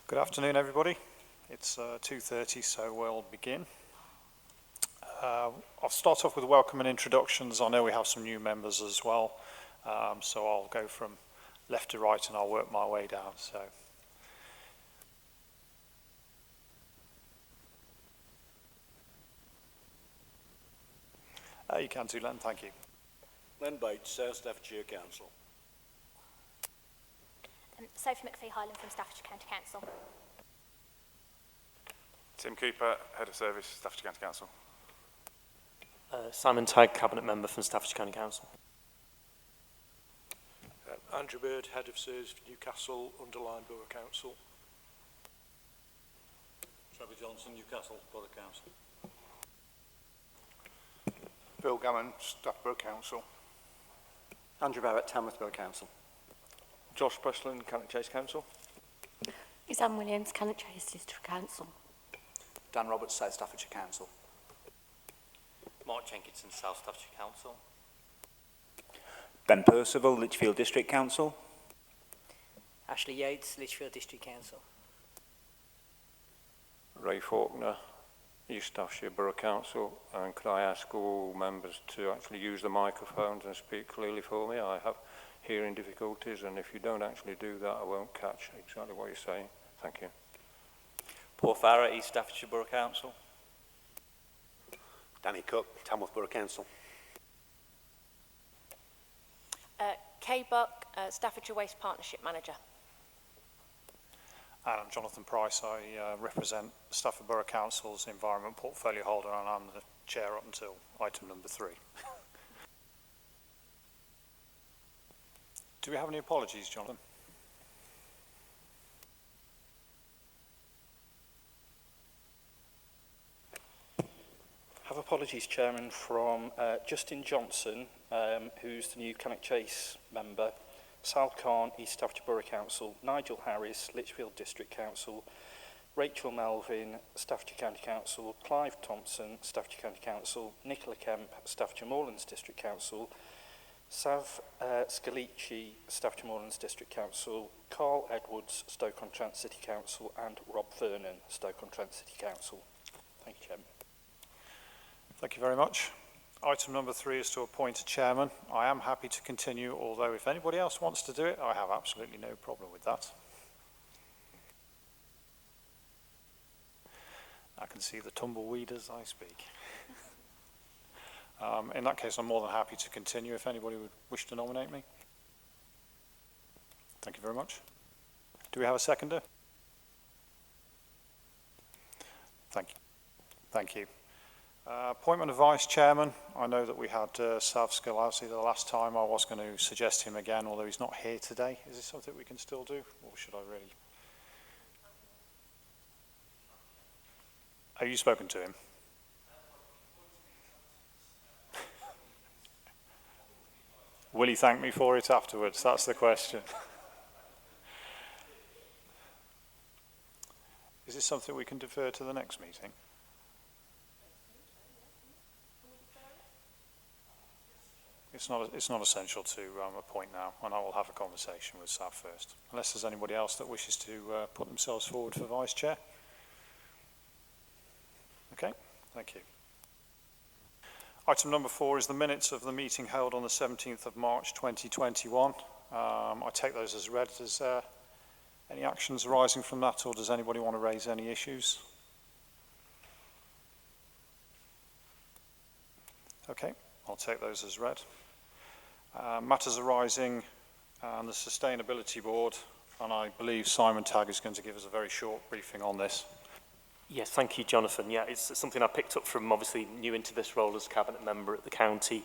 Good afternoon, everybody. It's 2:30, so we'll begin. I'll start off with welcome and introductions. I know we have some new members as well, so I'll go from left to right and I'll work my way down. So, you can do, Len, thank you. Len Bates, South Staffordshire Council. Sophie McPhee-Hyland from Staffordshire County Council. Tim Cooper, Head of Service, Staffordshire County Council. Simon Tagg, Cabinet Member from Staffordshire County Council. Andrew Bird, Head of Service for Newcastle, Underline Borough Council. Trevor Johnson, Newcastle Borough Council. Bill Gammon, Stafford Borough Council. Andrew Barrett, Tamworth Borough Council. Josh Breslin, Cannock Chase Council. Anne Williams, Cannock Chase District Council. Dan Roberts, South Staffordshire Council. Mark Jenkinson, South Staffordshire Council. Ben Percival, Lichfield District Council. Ashley Yates, Lichfield District Council. Ray Faulkner, East Staffordshire Borough Council. And could I ask all members to actually use the microphones and speak clearly for me? I have hearing difficulties, and if you don't actually do that, I won't catch exactly what you're saying. Thank you. Paul Farrer, East Staffordshire Borough Council. Danny Cook, Tamworth Borough Council. Kay Buck, Staffordshire Waste Partnership Manager. And I'm Jonathan Price. I represent Stafford Borough Council's Environment Portfolio Holder, and I'm the chair up until item number 3. Do we have any apologies, Jonathan? I have apologies, Chairman, from Justin Johnson, who's the new Cannock Chase member, Sal Khan, East Staffordshire Borough Council, Nigel Harris, Lichfield District Council, Rachel Melvin, Staffordshire County Council, Clive Thompson, Staffordshire County Council, Nicola Kemp, Staffordshire Moorlands District Council, Sav Scalici, Staffordshire Moorlands District Council, Carl Edwards, Stoke-on-Trent City Council, and Rob Vernon, Stoke-on-Trent City Council. Thank you, Chairman. Thank you very much. Item number 3 is to appoint a chairman. I am happy to continue, although if anybody else wants to do it, I have absolutely no problem with that. I can see the tumbleweed as I speak. In that case, I'm more than happy to continue if anybody would wish to nominate me. Thank you very much. Do we have a seconder? Thank you. Thank you. Appointment of vice chairman. I know that we had Sav Scalazzi the last time. I was going to suggest him again, although he's not here today. Is this something we can still do, or should I really? Have you spoken to him? Will he thank me for it afterwards? That's the question. Is this something we can defer to the next meeting? It's not essential to appoint now, and I will have a conversation with Sav first. Unless there's anybody else that wishes to put themselves forward for vice chair. Okay, thank you. Item number 4 is the minutes of the meeting held on the 17th of March 2021. I take those as read. Is there any actions arising from that, or does anybody want to raise any issues? Okay, I'll take those as read. Matters arising and the Sustainability Board, and I believe Simon Tagg is going to give us a very short briefing on this. Yes, thank you, Jonathan. Yeah, it's something I picked up from obviously new into this role as Cabinet Member at the county,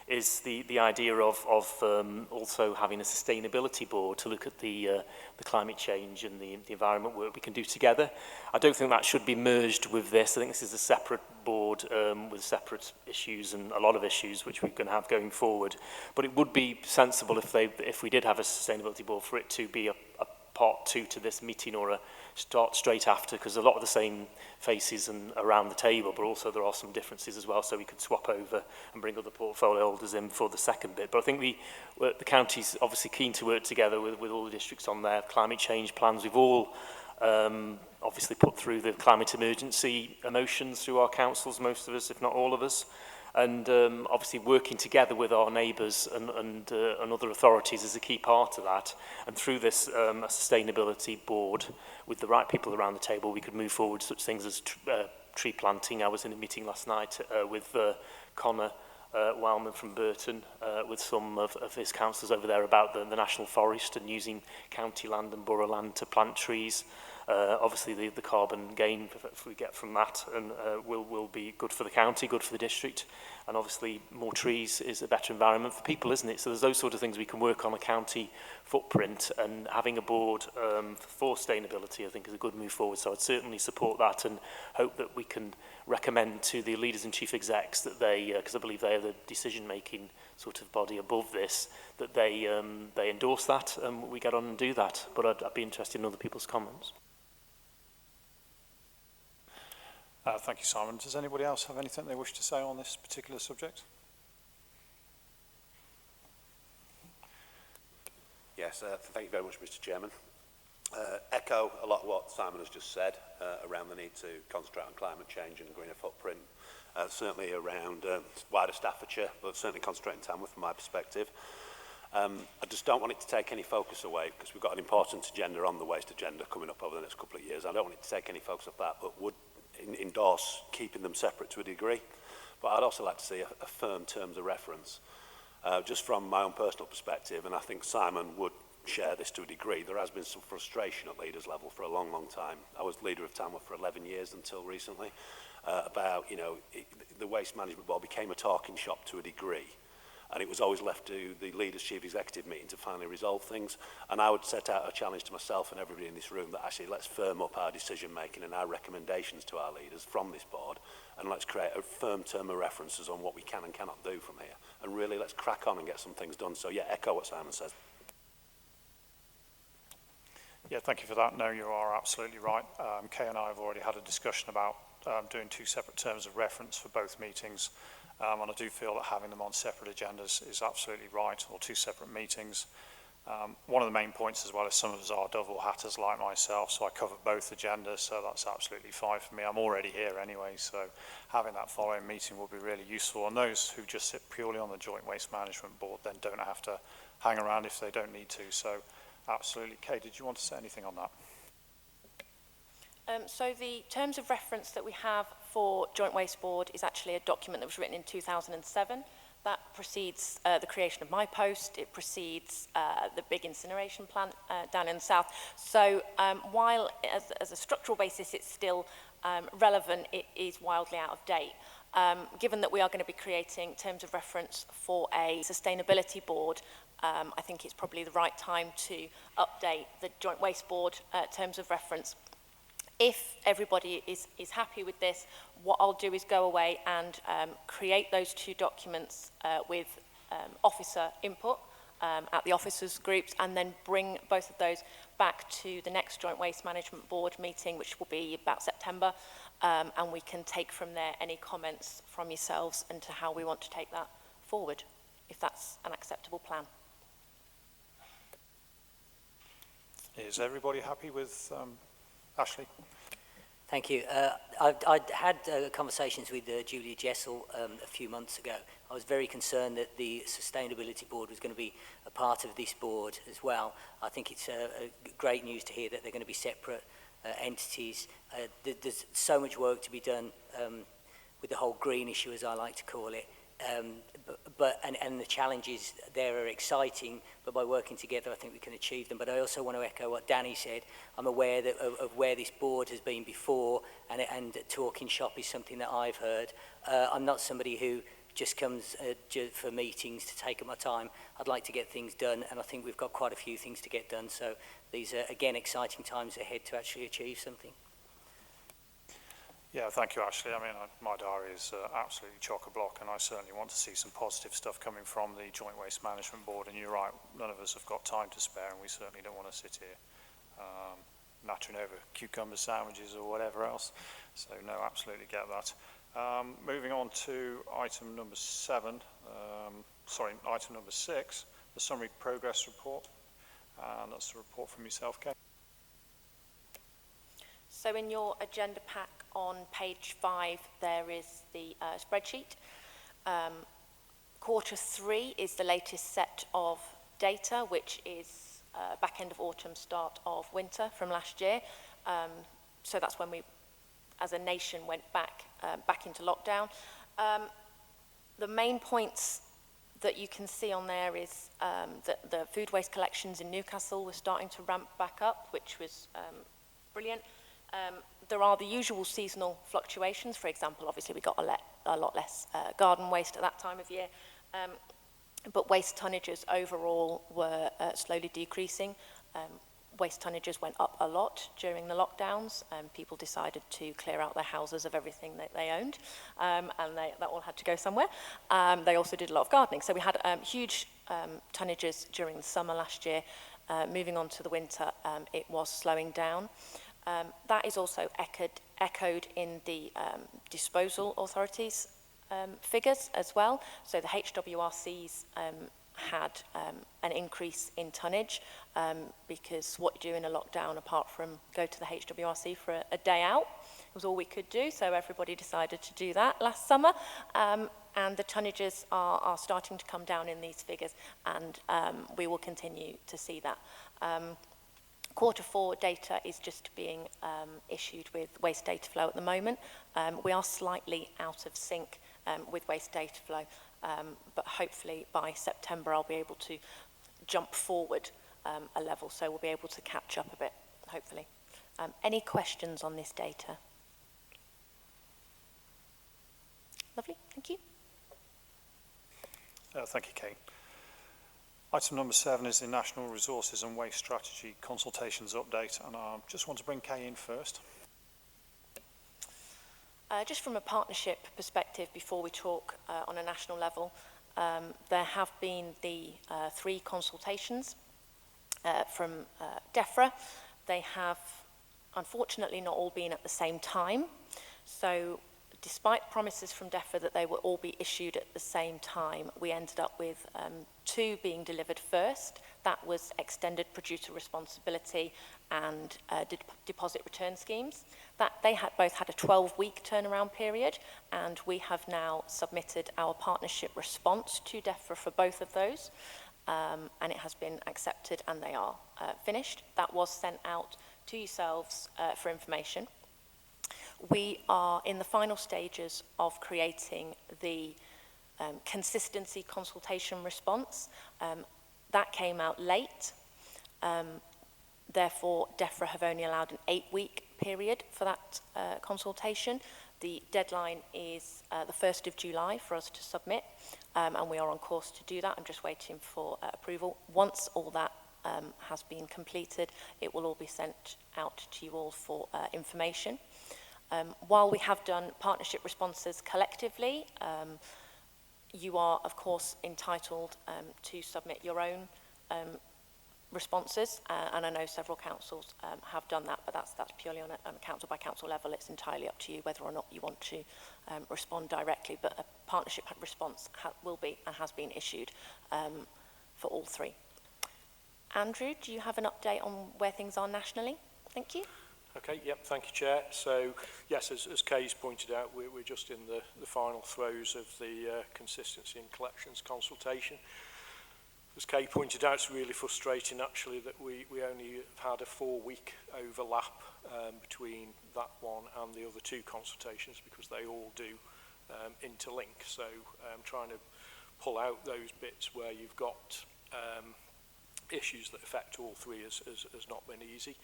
is the idea of also having a sustainability board to look at the climate change and the environment work we can do together. I don't think that should be merged with this. I think this is a separate board with separate issues and a lot of issues which we're going to have going forward. But it would be sensible if we did have a sustainability board for it to be a part 2 to this meeting, or a start straight after, because a lot of the same faces and around the table, but also there are some differences as well, so we could swap over and bring other portfolio holders in for the second bit. But I think the county's obviously keen to work together with all the districts on their climate change plans. We've all obviously put through the climate emergency emotions through our councils, most of us, if not all of us, and obviously working together with our neighbours and other authorities is a key part of that. And through this a sustainability board, with the right people around the table, we could move forward such things as tree planting. I was in a meeting last night with Connor Wildman from Burton, with some of his councillors over there about the National Forest and using county land and borough land to plant trees. Obviously the carbon gain if we get from that and will be good for the county, good for the district, and obviously more trees is a better environment for people, isn't it? So there's those sort of things we can work on a county footprint, and having a board for sustainability I think is a good move forward. So I'd certainly support that and hope that we can recommend to the leaders and chief execs that they, because I believe they are the decision-making sort of body above this, that they endorse that and we get on and do that. But I'd be interested in other people's comments. Thank you, Simon. Does anybody else have anything they wish to say on this particular subject? Yes, thank you very much, Mr. Chairman. Echo a lot of what Simon has just said around the need to concentrate on climate change and greener footprint, certainly around wider Staffordshire, but certainly concentrating Tamworth from my perspective. I just don't want it to take any focus away, because we've got an important agenda on the waste agenda coming up over the next couple of years. I don't want it to take any focus off that, but would endorse keeping them separate to a degree. But I'd also like to see a firm terms of reference, just from my own personal perspective, and I think Simon would share this to a degree. There has been some frustration at leaders level for a long, long time. I was leader of Tamworth for 11 years until recently, about, you know, the Waste Management Board became a talking shop to a degree, and it was always left to the leaders' chief executive meeting to finally resolve things. And I would set out a challenge to myself and everybody in this room that actually let's firm up our decision making and our recommendations to our leaders from this board, and let's create a firm term of references on what we can and cannot do from here, and really let's crack on and get some things done. So yeah, echo what Simon says. Yeah, thank you for that. No, you are absolutely right. Kay and I have already had a discussion about doing two separate terms of reference for both meetings. And I do feel that having them on separate agendas is absolutely right, or two separate meetings. One of the main points as well is some of us are double hatters like myself, so I cover both agendas, so that's absolutely fine for me. I'm already here anyway, so having that following meeting will be really useful. And those who just sit purely on the Joint Waste Management Board then don't have to hang around if they don't need to. So absolutely. Kay, did you want to say anything on that? So the terms of reference that we have for Joint Waste Board is actually a document that was written in 2007. That precedes the creation of my post. It precedes the big incineration plant down in the south. So while as a structural basis it's still relevant, it is wildly out of date. Given that we are going to be creating terms of reference for a sustainability board, I think it's probably the right time to update the Joint Waste Board terms of reference. If everybody is happy with this, what I'll do is go away and create those two documents with officer input at the officers' groups, and then bring both of those back to the next Joint Waste Management Board meeting, which will be about September, and we can take from there any comments from yourselves into how we want to take that forward, if that's an acceptable plan. Is everybody happy with Ashley? Thank you. I'd had conversations with Julia Jessel a few months ago. I was very concerned that the Sustainability Board was going to be a part of this board as well. I think it's great news to hear that they're going to be separate entities. There's so much work to be done with the whole green issue, as I like to call it. And the challenges there are exciting, but by working together I think we can achieve them. But I also want to echo what Danny said. I'm aware that of where this board has been before, and talking shop is something that I've heard. I'm not somebody who just comes for meetings to take up my time. I'd like to get things done, and I think we've got quite a few things to get done. So these are, again, exciting times ahead to actually achieve something. Yeah, thank you, Ashley. I mean, my diary is absolutely chock-a-block, and I certainly want to see some positive stuff coming from the Joint Waste Management Board. And you're right, none of us have got time to spare, and we certainly don't want to sit here nattering over cucumber sandwiches or whatever else. So, no, absolutely get that. Moving on to item number 6, the Summary Progress Report. And that's a report from yourself, Kate. So in your agenda pack on page 5, there is the spreadsheet. Quarter 3 is the latest set of data, which is back end of autumn, start of winter from last year. So that's when we, as a nation, went back into lockdown. The main points that you can see on there is that the food waste collections in Newcastle were starting to ramp back up, which was brilliant. There are the usual seasonal fluctuations. For example, obviously we got a lot less garden waste at that time of year, but waste tonnages overall were slowly decreasing. Waste tonnages went up a lot during the lockdowns. People decided to clear out their houses of everything that they owned, and that all had to go somewhere. They also did a lot of gardening. So we had huge tonnages during the summer last year. Moving on to the winter, it was slowing down. That is also echoed in the disposal authorities' figures as well. So the HWRCs had an increase in tonnage because what you do in a lockdown, apart from go to the HWRC for a day out, was all we could do. So everybody decided to do that last summer. And the tonnages are starting to come down in these figures, and we will continue to see that. Quarter 4 data is just being issued with waste data flow at the moment. We are slightly out of sync with waste data flow, but hopefully by September I'll be able to jump forward a level, so we'll be able to catch up a bit, hopefully. Any questions on this data? Lovely, thank you. Thank you, Kate. Item number 7 is the National Resources and Waste Strategy Consultations Update, and I just want to bring Kay in first. Just from a partnership perspective, before we talk on a national level, there have been the 3 consultations from DEFRA. They have unfortunately not all been at the same time. So despite promises from DEFRA that they will all be issued at the same time, we ended up with 2 being delivered first. That was extended producer responsibility and deposit return schemes. That they both had a 12-week turnaround period, and we have now submitted our partnership response to DEFRA for both of those, and it has been accepted and they are finished. That was sent out to yourselves for information. We are in the final stages of creating the consistency consultation response. That came out late. Therefore, DEFRA have only allowed an 8-week period for that consultation. The deadline is the 1st of July for us to submit, and we are on course to do that. I'm just waiting for approval. Once all that has been completed, it will all be sent out to you all for information. While we have done partnership responses collectively, you are, of course, entitled to submit your own responses, and I know several councils have done that, but that's purely on a council by council level. It's entirely up to you whether or not you want to respond directly, but a partnership response will be and has been issued for all 3. Andrew, do you have an update on where things are nationally? Thank you. Okay, yep, thank you, Chair. So, yes, as Kay's pointed out, we're just in the final throes of the consistency and collections consultation. As Kay pointed out, it's really frustrating, actually, that we only have had a 4-week overlap between that one and the other 2 consultations, because they all do interlink. So, trying to pull out those bits where you've got issues that affect all 3 has not been easy.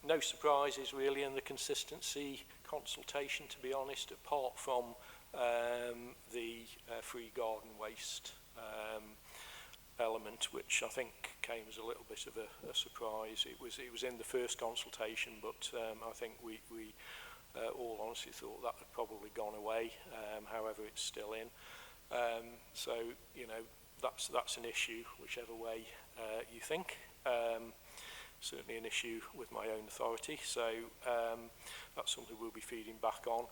No surprises really in the consistency consultation, to be honest, apart from the free garden waste element, which I think came as a little bit of a surprise. It was in the first consultation, but I think we all honestly thought that had probably gone away. However, it's still in. So you know, that's an issue, whichever way you think. Certainly an issue with my own authority, so that's something we'll be feeding back on.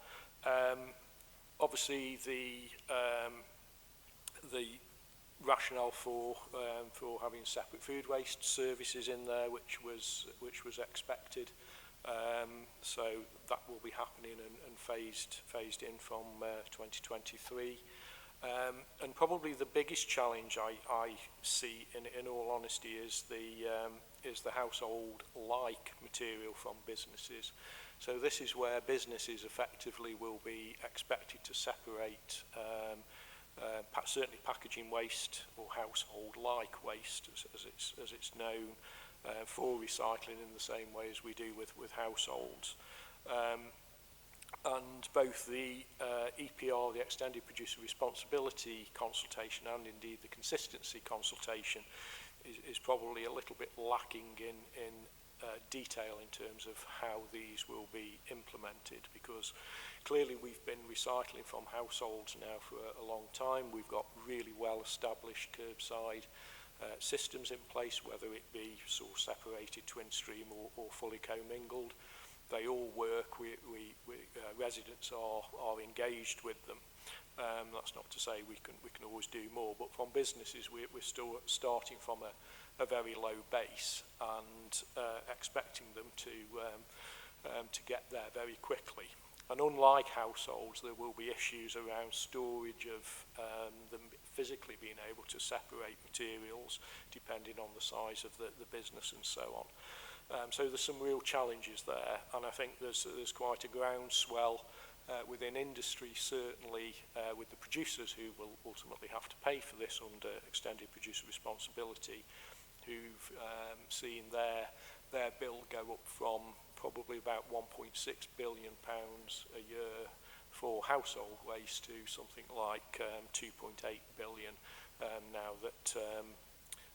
Obviously, the rationale for having separate food waste services in there, which was expected, So that will be happening and phased in from 2023. And probably the biggest challenge I see, in all honesty, is the household-like material from businesses. So this is where businesses effectively will be expected to separate certainly packaging waste or household-like waste, as it's known, for recycling in the same way as we do with households. And both the EPR, the Extended Producer Responsibility consultation, and indeed the consistency consultation is probably a little bit lacking in detail in terms of how these will be implemented, because clearly we've been recycling from households now for a long time. We've got really well established curbside systems in place, whether it be sort of separated twin stream or fully commingled. They all work. Residents are engaged with them. That's not to say we can always do more, but from businesses we're still starting from a very low base and expecting them to get there very quickly. And unlike households, there will be issues around storage of them physically being able to separate materials depending on the size of the business and so on. So there's some real challenges there, and I think there's quite a groundswell within industry, certainly with the producers who will ultimately have to pay for this under extended producer responsibility, who've seen their bill go up from probably about £1.6 billion a year for household waste to something like 2.8 billion now that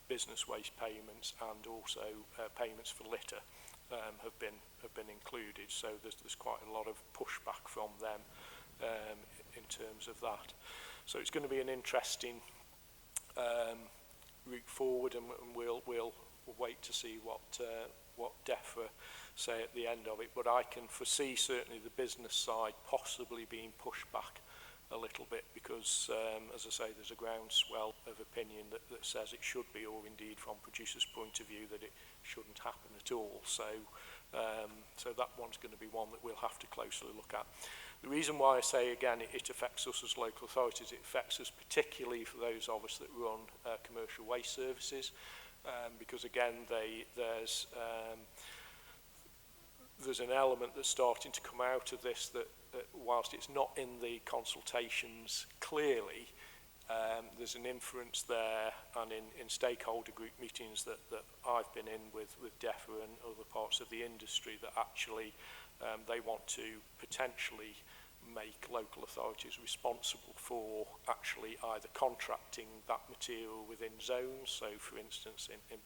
business waste payments and also payments for litter have been included. So there's quite a lot of pushback from them in terms of that. So it's going to be an interesting route forward, and we'll wait to see what DEFRA say at the end of it. But I can foresee certainly the business side possibly being pushed back a little bit, because as I say, there's a groundswell of opinion that says it should be, or indeed from producers' point of view that it shouldn't happen at all. So that one's going to be one that we'll have to closely look at. The reason why I say again it affects us as local authorities, it affects us particularly for those of us that run commercial waste services, because again there's an element that's starting to come out of this that whilst it's not in the consultations clearly, there's an inference there, and in stakeholder group meetings that I've been in with DEFRA and other parts of the industry, that actually they want to potentially make local authorities responsible for actually either contracting that material within zones. So for instance, in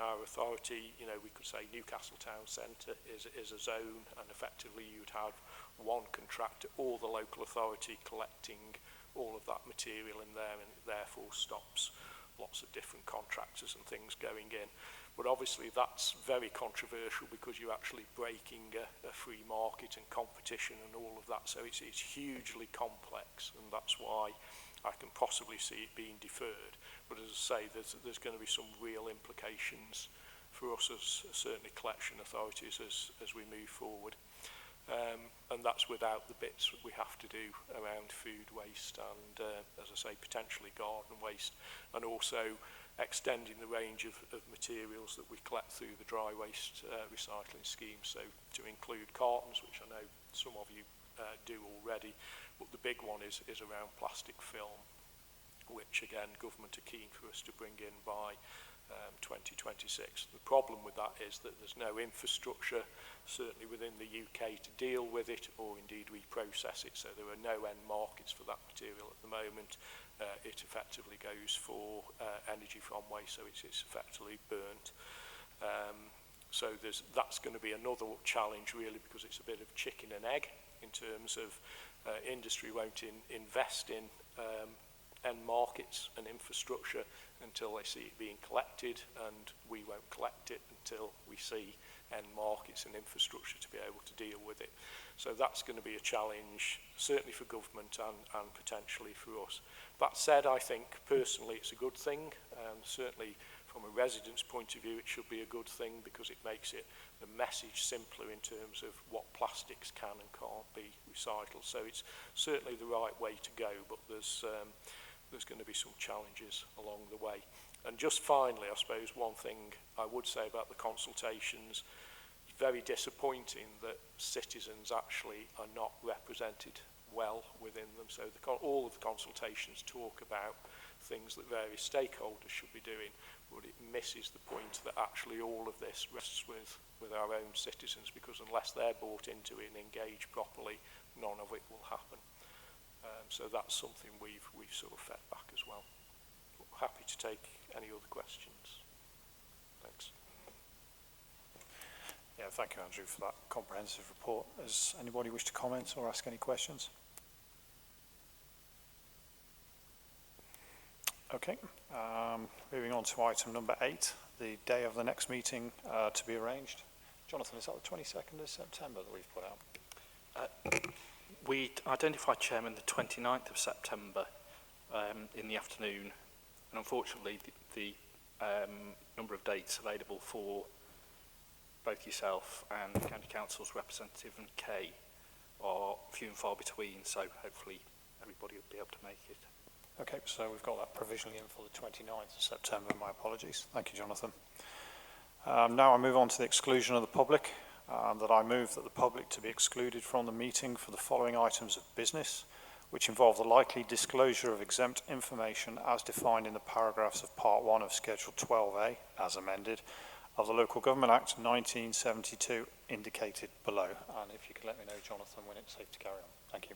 our authority, you know, we could say Newcastle Town Centre is a zone, and effectively you'd have one contractor or the local authority collecting all of that material in there, and it therefore stops lots of different contractors and things going in. But obviously that's very controversial, because you're actually breaking a free market and competition and all of that. So it's hugely complex, and that's why I can possibly see it being deferred. But as I say, there's going to be some real implications for us as certainly collection authorities as we move forward. And that's without the bits that we have to do around food waste and, as I say, potentially garden waste, and also extending the range of materials that we collect through the dry waste recycling scheme, so to include cartons, which I know some of you do already, but the big one is around plastic film, which again government are keen for us to bring in by 2026. The problem with that is that there's no infrastructure, certainly within the UK, to deal with it or indeed reprocess it, so there are no end markets for that material at the moment. It effectively goes for energy from waste, so it's effectively burnt. So that's going to be another challenge really, because it's a bit of chicken and egg in terms of industry won't invest in end markets and infrastructure until they see it being collected, and we won't collect it until we see end markets and infrastructure to be able to deal with it. So that's going to be a challenge, certainly for government and potentially for us. That said, I think personally it's a good thing, certainly from a resident's point of view, it should be a good thing because it makes it the message simpler in terms of what plastics can and can't be recycled. So it's certainly the right way to go, but there's going to be some challenges along the way. And just finally, I suppose one thing I would say about the consultations, it's very disappointing that citizens actually are not represented well within them. So all of the consultations talk about things that various stakeholders should be doing, but it misses the point that actually all of this rests with our own citizens, because unless they're bought into it and engaged properly, none of it will happen. So that's something we've sort of fed back as well. Happy to take any other questions. Thanks. Yeah, thank you, Andrew, for that comprehensive report. Does anybody wish to comment or ask any questions? Okay, moving on to item number 8, the day of the next meeting to be arranged. Jonathan, is that the 22nd of September that we've put out? We identified, Chairman, the 29th of September in the afternoon, and unfortunately the number of dates available for both yourself and the County Council's representative and Kay are few and far between, so hopefully everybody will be able to make it. Okay, so we've got that provisionally in for the 29th of September. My apologies. Thank you, Jonathan. Now I move on to the exclusion of the public, that I move that the public to be excluded from the meeting for the following items of business, which involve the likely disclosure of exempt information as defined in the paragraphs of Part 1 of Schedule 12A, as amended, of the Local Government Act 1972, indicated below. And if you could let me know, Jonathan, when it's safe to carry on. Thank you.